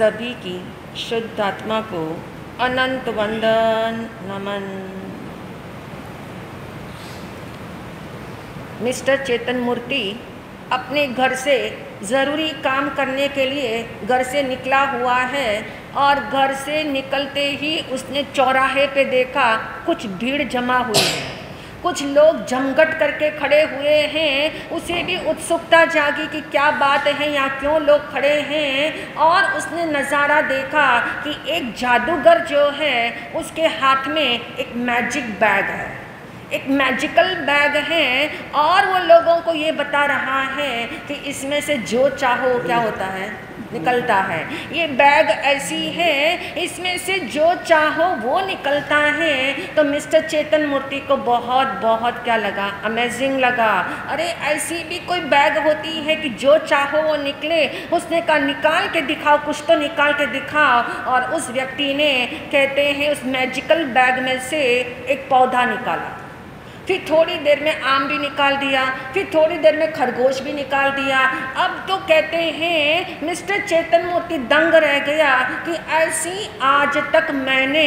सभी की शुद्ध आत्मा को अनंत वंदन नमन। मिस्टर चेतन मूर्ति अपने घर से ज़रूरी काम करने के लिए घर से निकला हुआ है और घर से निकलते ही उसने चौराहे पे देखा कुछ भीड़ जमा हुई है, कुछ लोग जमघट करके खड़े हुए हैं। उसे भी उत्सुकता जागी कि क्या बात है, यहाँ क्यों लोग खड़े हैं। और उसने नज़ारा देखा कि एक जादूगर जो है उसके हाथ में एक मैजिक बैग है, एक मैजिकल बैग है और वो लोगों को ये बता रहा है कि इसमें से जो चाहो क्या होता है, निकलता है। ये बैग ऐसी है, इसमें से जो चाहो वो निकलता है। तो मिस्टर चेतन मूर्ति को बहुत बहुत क्या लगा, अमेजिंग लगा। अरे ऐसी भी कोई बैग होती है कि जो चाहो वो निकले। उसने कहा निकाल के दिखाओ, कुछ तो निकाल के दिखाओ। और उस व्यक्ति ने, कहते हैं, उस मैजिकल बैग में से एक पौधा निकाला। फिर थोड़ी देर में आम भी निकाल दिया, फिर थोड़ी देर में खरगोश भी निकाल दिया। अब तो कहते हैं मिस्टर चेतन मूर्ति दंग रह गया कि ऐसी आज तक मैंने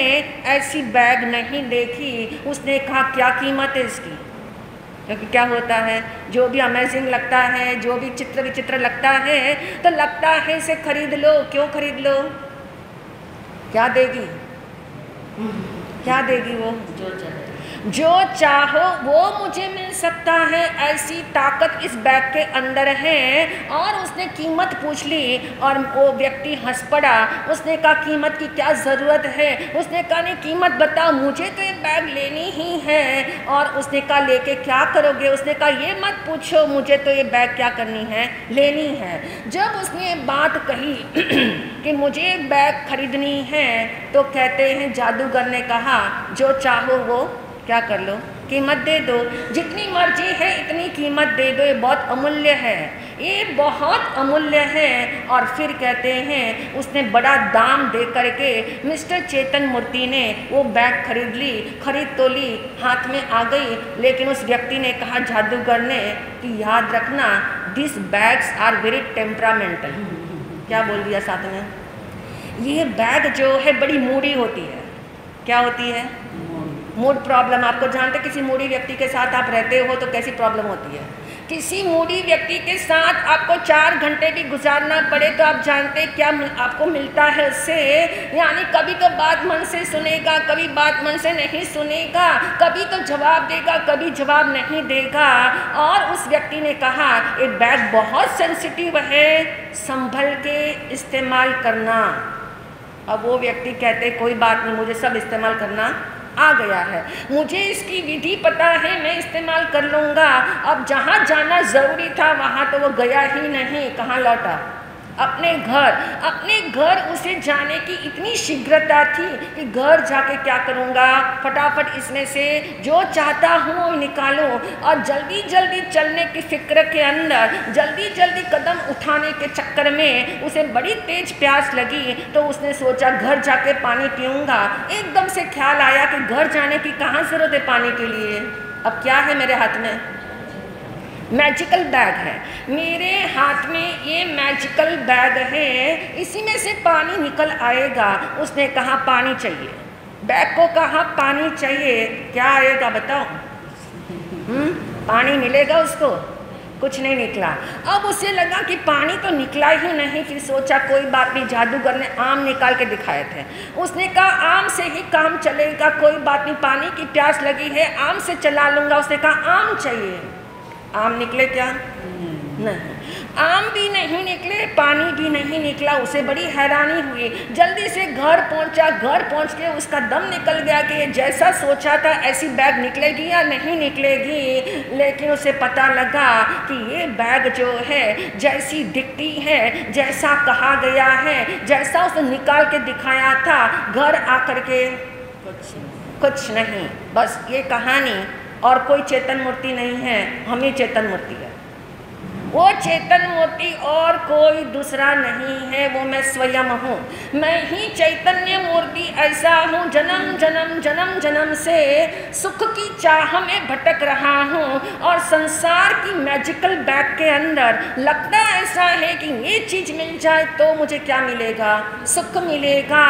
ऐसी बैग नहीं देखी। उसने कहा क्या कीमत है इसकी? क्योंकि क्या होता है, जो भी अमेजिंग लगता है, जो भी चित्र विचित्र लगता है, तो लगता है इसे खरीद लो। क्यों खरीद लो? क्या देगी? क्या देगी वो? जो चाहो वो मुझे मिल सकता है, ऐसी ताकत इस बैग के अंदर है। और उसने कीमत पूछ ली और वो व्यक्ति हंस पड़ा। उसने कहा कीमत की क्या ज़रूरत है? उसने कहा नहीं कीमत बताओ, मुझे तो ये बैग लेनी ही है। और उसने कहा लेके क्या करोगे? उसने कहा ये मत पूछो, मुझे तो ये बैग क्या करनी है, लेनी है। जब उसने बात कही कि मुझे बैग खरीदनी है, तो कहते हैं जादूगर ने कहा जो चाहो वो क्या कर लो, कीमत दे दो, जितनी मर्जी है इतनी कीमत दे दो, ये बहुत अमूल्य है, ये बहुत अमूल्य है। और फिर कहते हैं उसने बड़ा दाम दे करके मिस्टर चेतन मूर्ति ने वो बैग खरीद ली। खरीद तो ली, हाथ में आ गई, लेकिन उस व्यक्ति ने कहा, जादूगर ने, कि याद रखना this bags are very temperamental. क्या बोल दिया साथ में? ये बैग जो है बड़ी मूडी होती है। क्या होती है? Mood problem. आपको जानते, किसी मूडी व्यक्ति के साथ आप रहते हो तो कैसी प्रॉब्लम होती है। किसी मूडी व्यक्ति के साथ आपको 4 घंटे भी गुजारना पड़े तो आप जानते क्या आपको मिलता है उससे। यानी कभी तो बात मन से सुनेगा, कभी बात मन से नहीं सुनेगा, कभी तो जवाब देगा, कभी जवाब नहीं देगा। और उस व्यक्ति ने कहा ये बैग बहुत सेंसिटिव है, संभल के इस्तेमाल करना। अब वो व्यक्ति कहते कोई बात नहीं, मुझे सब इस्तेमाल करना आ गया है, मुझे इसकी विधि पता है, मैं इस्तेमाल कर लूँगा। अब जहाँ जाना ज़रूरी था वहाँ तो वो गया ही नहीं। कहाँ लौटा? अपने घर। अपने घर उसे जाने की इतनी शीघ्रता थी कि घर जाके क्या करूँगा, फटाफट इसमें से जो चाहता हूँ निकालूँ। और जल्दी जल्दी चलने की फिक्र के अंदर, जल्दी जल्दी कदम उठाने के चक्कर में उसे बड़ी तेज प्यास लगी। तो उसने सोचा घर जाके पानी पीऊँगा। एकदम से ख्याल आया कि घर जाने की कहाँ ज़रूरत है पानी के लिए। अब क्या है मेरे हाथ में? मैजिकल बैग है। मेरे हाथ में ये मैजिकल बैग है, इसी में से पानी निकल आएगा। उसने कहा पानी चाहिए, बैग को कहा पानी चाहिए। क्या आएगा बताओ? पानी मिलेगा उसको? कुछ नहीं निकला। अब उसे लगा कि पानी तो निकला ही नहीं। फिर सोचा कोई बात नहीं, जादूगर ने आम निकाल के दिखाए थे। उसने कहा आम से ही काम चलेगा, कोई बात नहीं, पानी की प्यास लगी है, आम से चला लूँगा। उसने कहा आम चाहिए। आम निकले क्या? नहीं, आम भी नहीं निकले, पानी भी नहीं निकला। उसे बड़ी हैरानी हुई। जल्दी से घर पहुंचा। घर पहुंच के उसका दम निकल गया कि जैसा सोचा था ऐसी बैग निकलेगी या नहीं निकलेगी। लेकिन उसे पता लगा कि ये बैग जो है जैसी दिखती है, जैसा कहा गया है, जैसा उसने निकाल के दिखाया था, घर आकर के कुछ नहीं। बस ये कहानी, और कोई चेतन मूर्ति नहीं है, हम ही चेतन मूर्ति है। वो चेतन मूर्ति और कोई दूसरा नहीं है, वो मैं स्वयं हूँ। मैं ही चैतन्य मूर्ति ऐसा हूँ, जन्म जन्म जन्म जन्म से सुख की चाह में भटक रहा हूँ और संसार की मैजिकल बैग के अंदर लगता ऐसा है कि ये चीज मिल जाए तो मुझे क्या मिलेगा, सुख मिलेगा।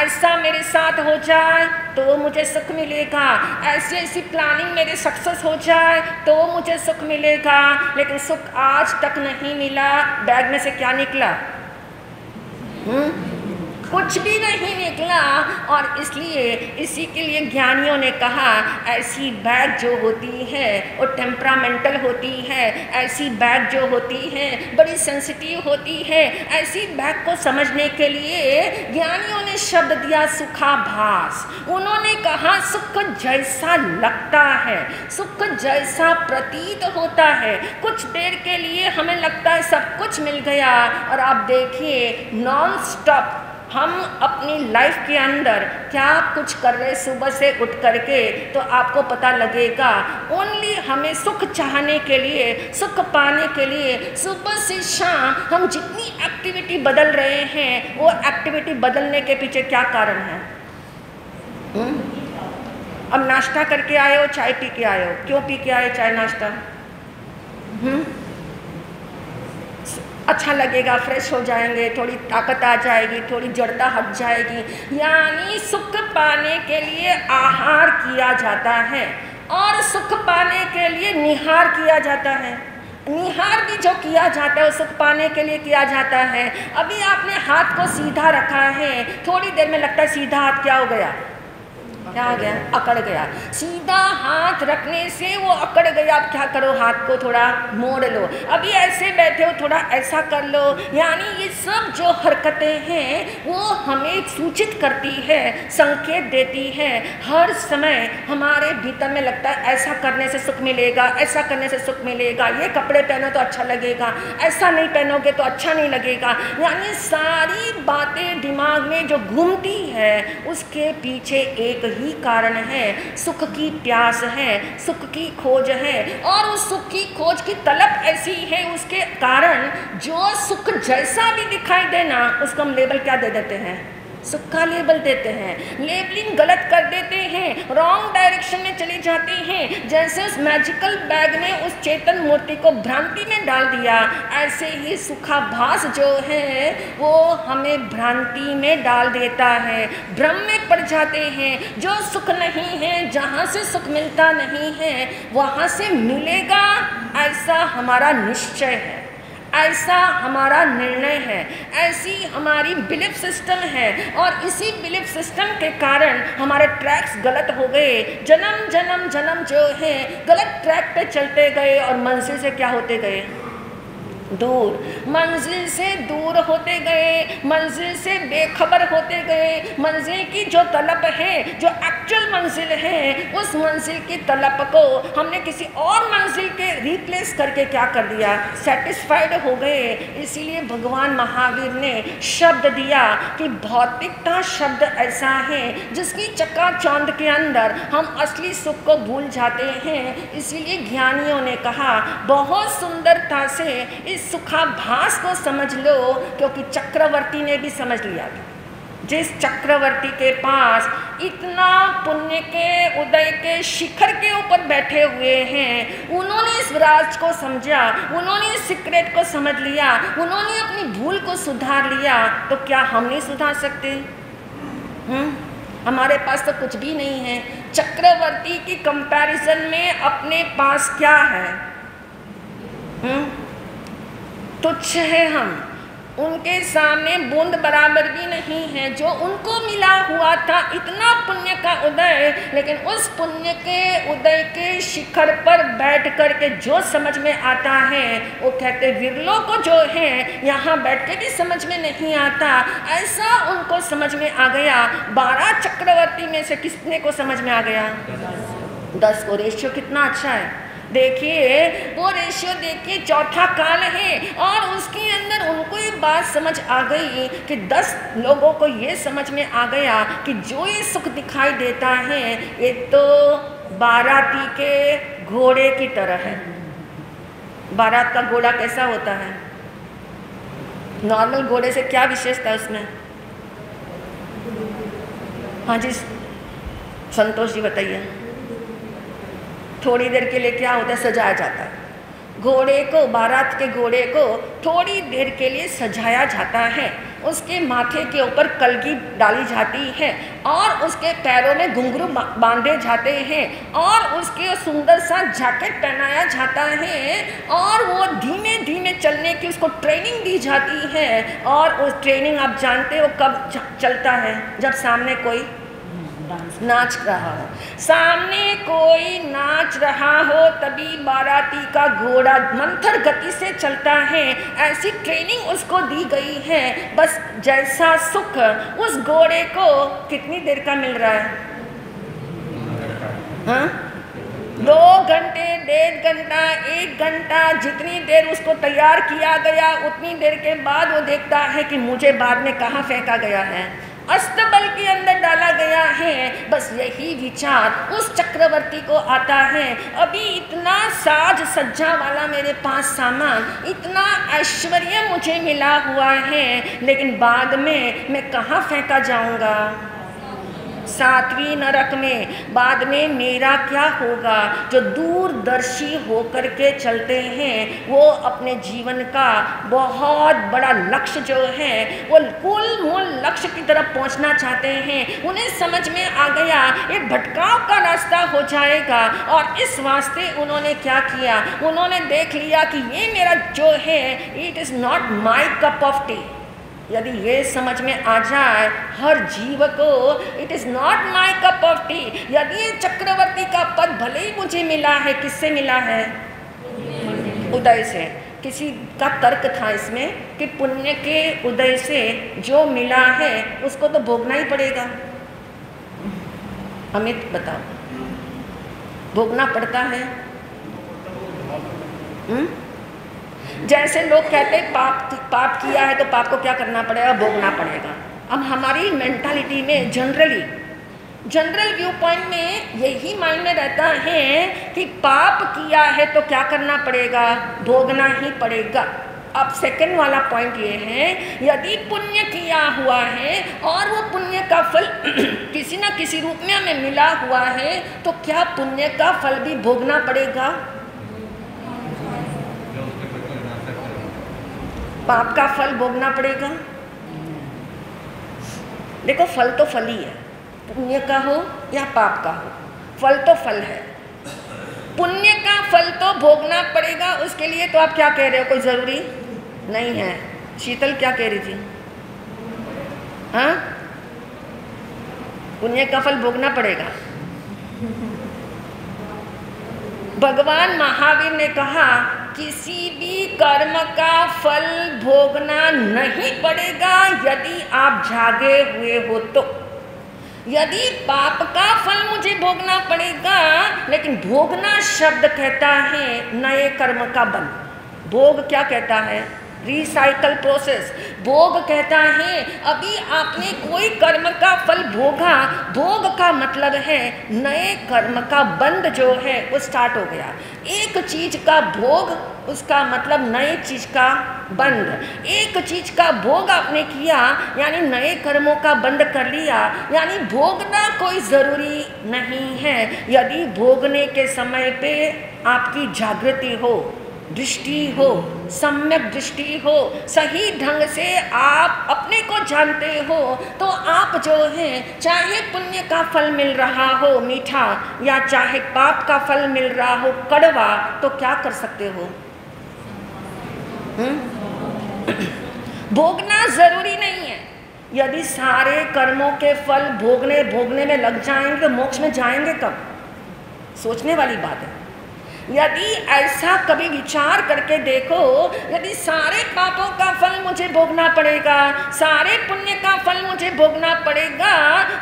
ऐसा मेरे साथ हो जाए तो मुझे सुख मिलेगा, ऐसी ऐसी प्लानिंग मेरे सक्सेस हो जाए तो मुझे सुख मिलेगा। लेकिन सुख आज तक नहीं मिला। बैग में से क्या निकला? कुछ भी नहीं निकला। और इसलिए इसी के लिए ज्ञानियों ने कहा ऐसी बैग जो होती है वो टेम्परामेंटल होती है, ऐसी बैग जो होती है बड़ी सेंसिटिव होती है। ऐसी बैग को समझने के लिए ज्ञानियों ने शब्द दिया सुखाभास। उन्होंने कहा सुख जैसा लगता है, सुख जैसा प्रतीत होता है, कुछ देर के लिए हमें लगता है सब कुछ मिल गया। और आप देखिए नॉन स्टॉप हम अपनी लाइफ के अंदर क्या कुछ कर रहे सुबह से उठ करके, तो आपको पता लगेगा ओनली हमें सुख चाहने के लिए, सुख पाने के लिए सुबह से शाम हम जितनी एक्टिविटी बदल रहे हैं, वो एक्टिविटी बदलने के पीछे क्या कारण है? अब नाश्ता करके आए हो, चाय पी के आए हो, क्यों पी के आए चाय नाश्ता? अच्छा लगेगा, फ्रेश हो जाएंगे, थोड़ी ताकत आ जाएगी, थोड़ी जड़ता हट जाएगी। यानी सुख पाने के लिए आहार किया जाता है और सुख पाने के लिए निहार किया जाता है। निहार भी जो किया जाता है वो सुख पाने के लिए किया जाता है। अभी आपने हाथ को सीधा रखा है, थोड़ी देर में लगता है सीधा हाथ क्या हो गया, क्या हो गया, अकड़ गया। सीधा हाथ रखने से वो अकड़ गया। आप क्या करो, हाथ को थोड़ा मोड़ लो। अभी ऐसे बैठे हो, थोड़ा ऐसा कर लो। यानी ये सब जो हरकतें हैं वो हमें सूचित करती है, संकेत देती है। हर समय हमारे भीतर में लगता है ऐसा करने से सुख मिलेगा, ऐसा करने से सुख मिलेगा, ये कपड़े पहनो तो अच्छा लगेगा, ऐसा नहीं पहनोगे तो अच्छा नहीं लगेगा। यानी सारी बातें दिमाग में जो घूमती है उसके पीछे एक ही कारण है, सुख की प्यास है, सुख की खोज है। और उस सुख की खोज की तलब ऐसी है, उसके कारण जो सुख जैसा भी दिखाई देना उसको हम लेबल क्या दे देते हैं, सुख का लेबल देते हैं। लेबलिंग गलत कर देते हैं, रॉन्ग डायरेक्शन में चले जाते हैं। जैसे उस मैजिकल बैग ने उस चेतन मूर्ति को भ्रांति में डाल दिया, ऐसे ही सुखाभास जो है वो हमें भ्रांति में डाल देता है, भ्रम में पड़ जाते हैं। जो सुख नहीं है, जहाँ से सुख मिलता नहीं है वहाँ से मिलेगा, ऐसा हमारा निश्चय है, ऐसा हमारा निर्णय है, ऐसी हमारी बिलीफ सिस्टम है। और इसी बिलीफ सिस्टम के कारण हमारे ट्रैक्स गलत हो गए। जन्म जन्म जन्म जो है गलत ट्रैक पे चलते गए और मंजिल से क्या होते गए, दूर। मंजिल से दूर होते गए, मंजिल से बेखबर होते गए। मंजिल की जो तलब है, जो एक्चुअल मंजिल है, उस मंजिल की तलब को हमने किसी और मंजिल के रिप्लेस करके क्या कर दिया, सेटिस्फाइड हो गए। इसीलिए भगवान महावीर ने शब्द दिया कि भौतिकता शब्द ऐसा है जिसकी चकाचौंध के अंदर हम असली सुख को भूल जाते हैं। इसीलिए ज्ञानियों ने कहा बहुत सुंदरता से इस सुखाभास को समझ लो, क्योंकि चक्रवर्ती ने भी समझ लिया था। जिस चक्रवर्ती के पास इतना पुण्य के उदय के शिखर के ऊपर बैठे हुए हैं, उन्होंने इस राज को समझा, उन्होंने इस सीक्रेट को समझ लिया, उन्होंने अपनी भूल को सुधार लिया। तो क्या हम नहीं सुधार सकते? हमारे पास तो कुछ भी नहीं है। चक्रवर्ती की कंपैरिजन में अपने पास क्या है? तुच्छ है हम, उनके सामने बूंद बराबर भी नहीं है। जो उनको मिला हुआ था इतना पुण्य का उदय, लेकिन उस पुण्य के उदय के शिखर पर बैठ कर के जो समझ में आता है वो कहते विरलों को जो है यहाँ बैठ के भी समझ में नहीं आता, ऐसा उनको समझ में आ गया। 12 चक्रवर्ती में से कितने को समझ में आ गया? 10 को। रेशियो कितना अच्छा है, देखिए वो रेशियो देखिए, चौथा काल है। और उसके अंदर उनको ये बात समझ आ गई कि 10 लोगों को ये समझ में आ गया कि जो ये सुख दिखाई देता है ये तो बाराती के घोड़े की तरह है। बारात का घोड़ा कैसा होता है? नॉर्मल घोड़े से क्या विशेषता है उसमें? हाँ जी संतोष जी बताइए। थोड़ी देर के लिए क्या होता है? सजाया जाता है घोड़े को, बारात के घोड़े को थोड़ी देर के लिए सजाया जाता है। उसके माथे के ऊपर कलगी डाली जाती है और उसके पैरों में घुंघरू बांधे जाते हैं और उसके सुंदर सा जैकेट पहनाया जाता है और वो धीमे धीमे चलने की उसको ट्रेनिंग दी जाती है। और उस ट्रेनिंग आप जानते हो कब चलता है? जब सामने कोई नाच रहा हो, सामने कोई नाच रहा हो तभी बाराती का घोड़ा मंथर गति से चलता है। ऐसी ट्रेनिंग उसको दी गई है। बस जैसा सुख उस घोड़े को कितनी देर का मिल रहा है? हाँ 2 घंटे, 1.5 घंटा, 1 घंटा, जितनी देर उसको तैयार किया गया उतनी देर के बाद वो देखता है कि मुझे बाद में कहाँ फेंका गया है, अस्तबल के अंदर डाला गया है। बस यही विचार उस चक्रवर्ती को आता है। अभी इतना साज सज्जा वाला मेरे पास सामान, इतना ऐश्वर्य मुझे मिला हुआ है, लेकिन बाद में मैं कहाँ फेंका जाऊंगा? 7वीं नरक में। बाद में मेरा क्या होगा? जो दूरदर्शी होकर के चलते हैं वो अपने जीवन का बहुत बड़ा लक्ष्य जो है वो कुल मूल लक्ष्य की तरफ पहुंचना चाहते हैं। उन्हें समझ में आ गया ये भटकाव का रास्ता हो जाएगा और इस वास्ते उन्होंने क्या किया? उन्होंने देख लिया कि ये मेरा जो है it is not my cup of T. यदि ये समझ में आ जाए हर जीव को it is not my cup of T, यदि ये चक्रवर्ती का पद भले ही मुझे मिला है, किससे मिला है? उदय से। किसी का तर्क था इसमें कि पुण्य के उदय से जो मिला है उसको तो भोगना ही पड़ेगा। अमित बताओ, भोगना पड़ता है? जैसे लोग कहते हैं पाप किया है तो पाप को क्या करना पड़ेगा? भोगना पड़ेगा। अब हमारी मेंटालिटी में जनरल व्यू पॉइंट में यही माइंड में रहता है कि पाप किया है तो क्या करना पड़ेगा? भोगना ही पड़ेगा। अब सेकंड वाला पॉइंट ये है, यदि पुण्य किया हुआ है और वो पुण्य का फल किसी न किसी रूप में हमें मिला हुआ है तो क्या पुण्य का फल भी भोगना पड़ेगा? पाप का फल भोगना पड़ेगा? देखो फल तो फल ही है, पुण्य का हो या पाप का हो, फल तो फल है। पुण्य का फल तो भोगना पड़ेगा, उसके लिए तो आप क्या कह रहे हो? कोई जरूरी नहीं है। शीतल क्या कह रही थी? हाँ, पुण्य का फल भोगना पड़ेगा। भगवान महावीर ने कहा किसी भी कर्म का फल भोगना नहीं पड़ेगा यदि आप जागे हुए हो तो। यदि पाप का फल मुझे भोगना पड़ेगा, लेकिन भोगना शब्द कहता है नए कर्म का बंध। भोग क्या कहता है? Recycle process. भोग कहता है अभी आपने कोई कर्म का फल भोगा, भोग का मतलब है नए कर्म का बंध जो है वो स्टार्ट हो गया। एक चीज का भोग उसका मतलब नए चीज का बंध। एक चीज का भोग आपने किया यानी नए कर्मों का बंध कर लिया, यानी भोगना कोई जरूरी नहीं है। यदि भोगने के समय पे आपकी जागृति हो, दृष्टि हो, सम्यक दृष्टि हो, सही ढंग से आप अपने को जानते हो, तो आप जो है चाहे पुण्य का फल मिल रहा हो मीठा या चाहे पाप का फल मिल रहा हो कड़वा, तो क्या कर सकते हो? भोगना जरूरी नहीं है। यदि सारे कर्मों के फल भोगने में लग जाएंगे तो मोक्ष में जाएंगे कब? सोचने वाली बात है। यदि ऐसा कभी विचार करके देखो, यदि सारे पापों का फल मुझे भोगना पड़ेगा, सारे पुण्य का फल मुझे भोगना पड़ेगा,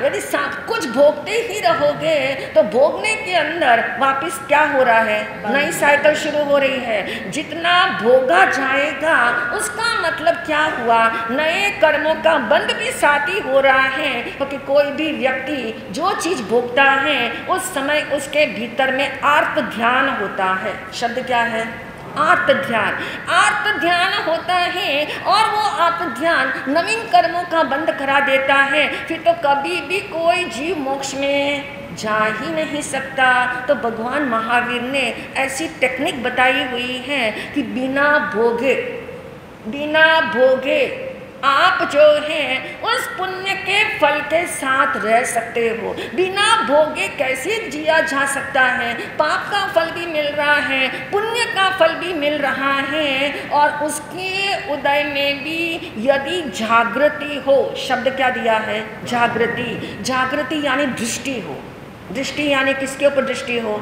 यदि सब कुछ भोगते ही रहोगे तो भोगने के अंदर वापस क्या हो रहा है? नई साइकिल शुरू हो रही है। जितना भोगा जाएगा उसका मतलब क्या हुआ? नए कर्मों का बंध भी साथ ही हो रहा है, क्योंकि कोई भी व्यक्ति जो चीज भोगता है उस समय उसके भीतर में आर्त ध्यान होता है। शब्द क्या है? आर्त ध्यान। आर्त ध्यान होता है और वो आर्त ध्यान नवीन कर्मों का बंद करा देता है, फिर तो कभी भी कोई जीव मोक्ष में जा ही नहीं सकता। तो भगवान महावीर ने ऐसी टेक्निक बताई हुई है कि बिना भोगे आप जो हैं उस पुण्य के फल के साथ रह सकते हो। बिना भोगे कैसे जिया जा सकता है? पाप का फल भी मिल रहा है, पुण्य का फल भी मिल रहा है, और उसके उदय में भी यदि जागृति हो, शब्द क्या दिया है? जागृति। जागृति यानी दृष्टि हो। दृष्टि यानी किसके ऊपर दृष्टि हो?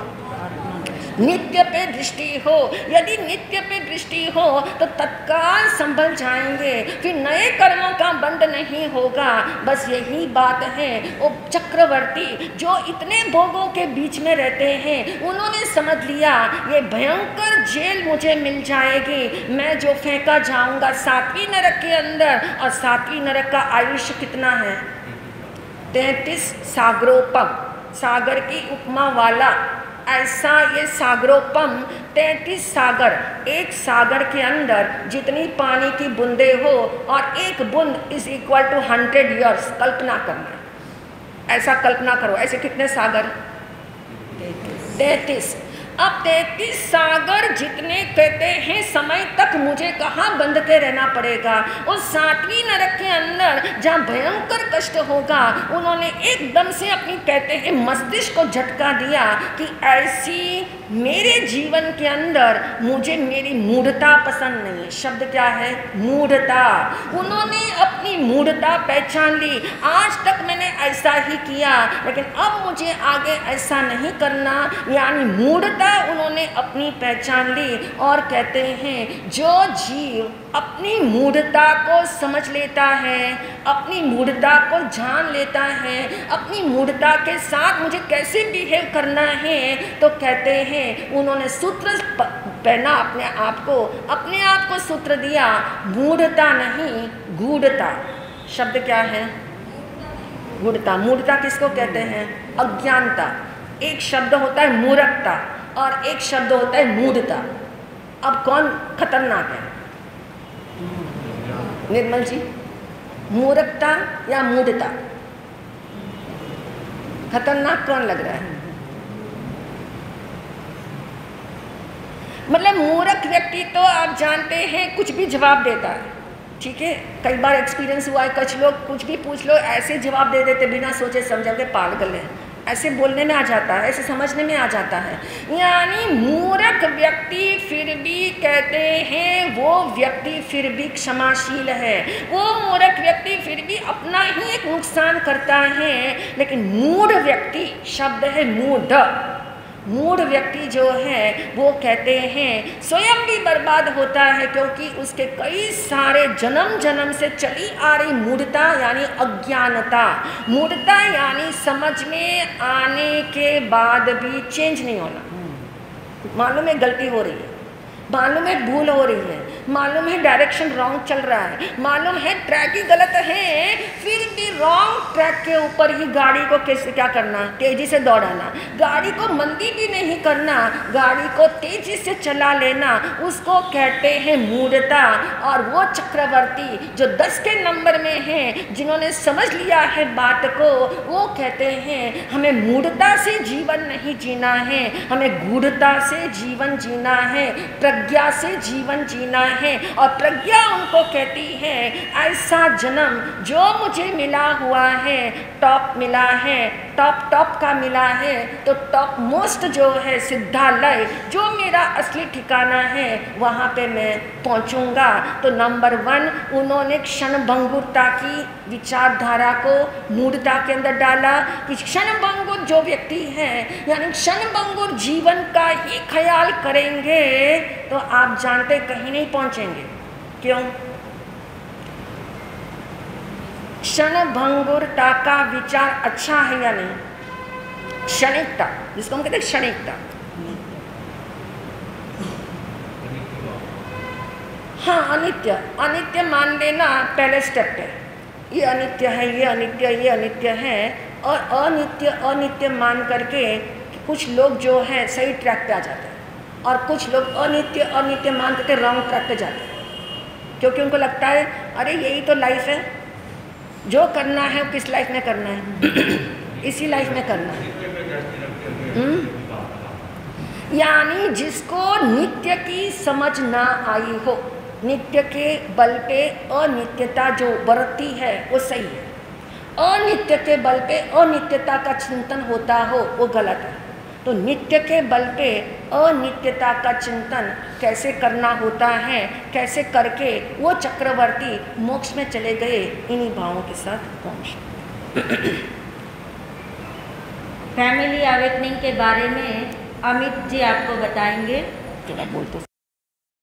नित्य पे दृष्टि हो। यदि नित्य पे दृष्टि हो तो तत्काल संभल जाएंगे, फिर नए कर्मों का बंध नहीं होगा। बस यही बात है। वो चक्रवर्ती जो इतने भोगों के बीच में रहते हैं, उन्होंने समझ लिया ये भयंकर जेल मुझे मिल जाएगी, मैं जो फेंका जाऊंगा 7वीं नरक के अंदर। और 7वीं नरक का आयुष्य कितना है? 33 सागरोपम, सागर की उपमा वाला ऐसा ये सागरोपम 33 सागर। एक सागर के अंदर जितनी पानी की बूंदे हो, और एक बूंद इज इक्वल टू 100 ईयर्स। कल्पना करना, ऐसा कल्पना करो, ऐसे कितने सागर? 33। अब 33 सागर जितने कहते हैं समय तक मुझे कहाँ बंध के रहना पड़ेगा? उस 7वीं नरक के अंदर जहाँ भयंकर कष्ट होगा। उन्होंने एकदम से अपनी कहते हैं मस्तिष्क को झटका दिया कि ऐसी मेरे जीवन के अंदर मुझे मेरी मूढ़ता पसंद नहीं है। शब्द क्या है? मूढ़ता। उन्होंने अपनी मूढ़ता पहचान ली। आज तक मैंने ऐसा ही किया, लेकिन अब मुझे आगे ऐसा नहीं करना, यानी मूढ़ता उन्होंने अपनी पहचान ली। और कहते हैं जो जीव अपनी मूढ़ता को समझ लेता है, अपनी मूढ़ता को जान लेता है, अपनी मूढ़ता के साथ मुझे कैसे बिहेव करना है, तो कहते हैं उन्होंने सूत्र पहना अपने आप को सूत्र दिया, मूढ़ता नहीं गूढ़ता। शब्द क्या है? गूढ़ता। मूढ़ता किसको कहते हैं? अज्ञानता। एक शब्द होता है मूर्खता और एक शब्द होता है मूढ़ता। अब कौन खतरनाक है? निर्मल जी, मूर्खता या मूढ़ता? खतरनाक कौन लग रहा है? मतलब मूर्ख व्यक्ति तो आप जानते हैं कुछ भी जवाब देता है, ठीक है। कई बार एक्सपीरियंस हुआ है, कुछ लोग कुछ भी पूछ लो ऐसे जवाब दे देते बिना सोचे समझे के, पागल है, ऐसे बोलने में आ जाता है, ऐसे समझने में आ जाता है। यानी मूर्ख व्यक्ति फिर भी कहते हैं वो व्यक्ति फिर भी क्षमाशील है, वो मूर्ख व्यक्ति फिर भी अपना ही एक नुकसान करता है। लेकिन मूढ़ व्यक्ति, शब्द है मूढ़, मूढ़ व्यक्ति जो है वो कहते हैं स्वयं भी बर्बाद होता है, क्योंकि उसके कई सारे जन्म जन्म से चली आ रही मूढ़ता यानी अज्ञानता। मूढ़ता यानी समझ में आने के बाद भी चेंज नहीं होना। मालूम है गलती हो रही है, मालूम है भूल हो रही है, मालूम है डायरेक्शन रॉन्ग चल रहा है, मालूम है ट्रैक ही गलत है, फिर भी रॉन्ग ट्रैक के ऊपर ही गाड़ी को कैसे क्या करना? तेजी से दौड़ाना। गाड़ी को मंदी भी नहीं करना, गाड़ी को तेजी से चला लेना, उसको कहते हैं मूढ़ता। और वो चक्रवर्ती जो 10 के नंबर में हैं, जिन्होंने समझ लिया है बात को, वो कहते हैं हमें मूढ़ता से जीवन नहीं जीना है, हमें गूढ़ता से जीवन जीना है, प्रज्ञा से जीवन जीना है। और प्रज्ञा उनको कहती है ऐसा जन्म जो मुझे मिला हुआ है, टॉप मिला है, टॉप का मिला है, तो टॉप मोस्ट जो है सिद्धालय, जो मेरा असली ठिकाना है, वहाँ पे मैं पहुँचूँगा। तो नंबर 1 उन्होंने क्षणभंगुरता की विचारधारा को मूढ़ता के अंदर डाला कि क्षणभंगुर जो व्यक्ति है यानी क्षणभंगुर जीवन का ही ख्याल करेंगे तो आप जानते कहीं नहीं पहुंचेंगे। क्यों? क्षणभंगुरता का विचार अच्छा है या नहीं? क्षणिकता, जिसको हम कहते हैं क्षणिकता, हाँ अनित्य, अनित्य मान लेना पहले स्टेप है। ये अनित्य है, ये अनित्य, ये अनित्य है, और अनित्य अनित्य मान करके कुछ लोग जो है सही ट्रैक पे आ जाते हैं। और कुछ लोग अनित्य अनित्य मान करके रॉन्ग ट्रैक पे जाते हैं, क्योंकि उनको लगता है अरे यही तो लाइफ है, जो करना है वो किस लाइफ में करना है इसी लाइफ में करना है। यानी जिसको नित्य की समझ ना आई हो, नित्य के बल पे अनित्यता जो बरतती है वो सही है, अनित्य के बल पे अनित्यता का चिंतन होता हो वो गलत है। तो नित्य के बल पे अनित्यता का चिंतन कैसे करना होता है, कैसे करके वो चक्रवर्ती मोक्ष में चले गए, इन्हीं भावों के साथ पहुँच। फैमिली अवेकनिंग के बारे में अमित जी आपको बताएंगे। थोड़ा बोल तो